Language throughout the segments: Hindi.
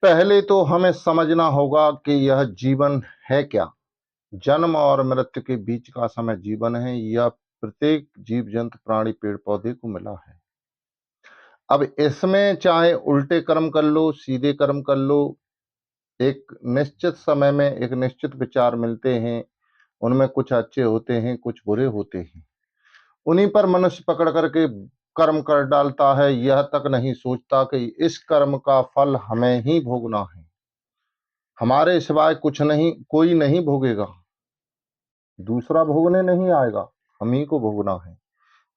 पहले तो हमें समझना होगा कि यह जीवन है क्या? जन्म और मृत्यु के बीच का समय जीवन है, यह प्रत्येक जीव जंतु प्राणी पेड़ पौधे को मिला है। अब इसमें चाहे उल्टे कर्म कर लो, सीधे कर्म कर लो, एक निश्चित समय में एक निश्चित विचार मिलते हैं, उनमें कुछ अच्छे होते हैं, कुछ बुरे होते हैं। उन्हीं पर मनुष्य पकड़ करके कर्म कर डालता है, यह तक नहीं सोचता कि इस कर्म का फल हमें ही भोगना है। हमारे सिवाय कुछ नहीं, कोई नहीं भोगेगा, दूसरा भोगने नहीं आएगा, हम ही को भोगना है।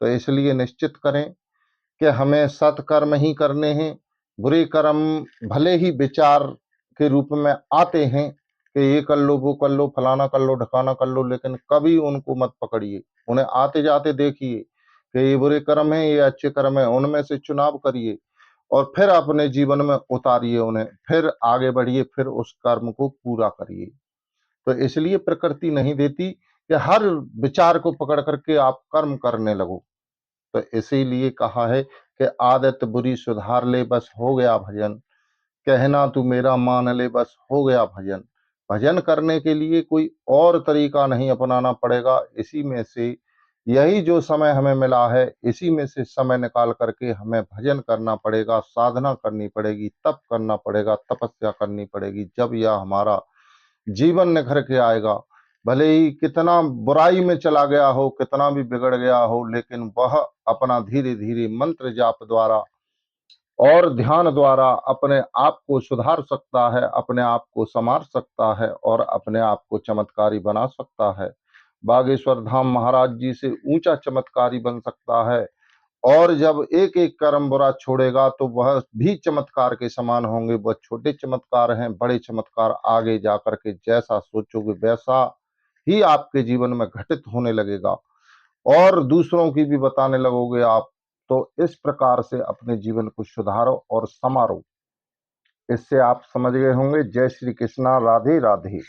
तो इसलिए निश्चित करें कि हमें सत्कर्म ही करने हैं। बुरे कर्म भले ही विचार के रूप में आते हैं कि ये कर लो, वो कर लो, फलाना कर लो, ढकाना कर लो, लेकिन कभी उनको मत पकड़िए। उन्हें आते जाते देखिए कि ये बुरे कर्म हैं, ये अच्छे कर्म हैं, उनमें से चुनाव करिए और फिर अपने जीवन में उतारिए उन्हें, फिर आगे बढ़िए, फिर उस कर्म को पूरा करिए। तो इसलिए प्रकृति नहीं देती कि हर विचार को पकड़ करके आप कर्म करने लगो। तो इसीलिए कहा है कि आदत बुरी सुधार ले, बस हो गया भजन। कहना तू मेरा मान ले, बस हो गया भजन। भजन करने के लिए कोई और तरीका नहीं अपनाना पड़ेगा। इसी में से यही जो समय हमें मिला है, इसी में से समय निकाल करके हमें भजन करना पड़ेगा, साधना करनी पड़ेगी, तप करना पड़ेगा, तपस्या करनी पड़ेगी। जब यह हमारा जीवन निखर के आएगा, भले ही कितना बुराई में चला गया हो, कितना भी बिगड़ गया हो, लेकिन वह अपना धीरे धीरे मंत्र जाप द्वारा और ध्यान द्वारा अपने आप को सुधार सकता है, अपने आप को संवार सकता है और अपने आप को चमत्कारी बना सकता है। बागेश्वर धाम महाराज जी से ऊंचा चमत्कारी बन सकता है। और जब एक एक कर्म बुरा छोड़ेगा तो वह भी चमत्कार के समान होंगे। वह छोटे चमत्कार हैं, बड़े चमत्कार आगे जाकर के जैसा सोचोगे वैसा ही आपके जीवन में घटित होने लगेगा और दूसरों की भी बताने लगोगे आप। तो इस प्रकार से अपने जीवन को सुधारो और संवारो। इससे आप समझ गए होंगे। जय श्री कृष्णा, राधे राधे।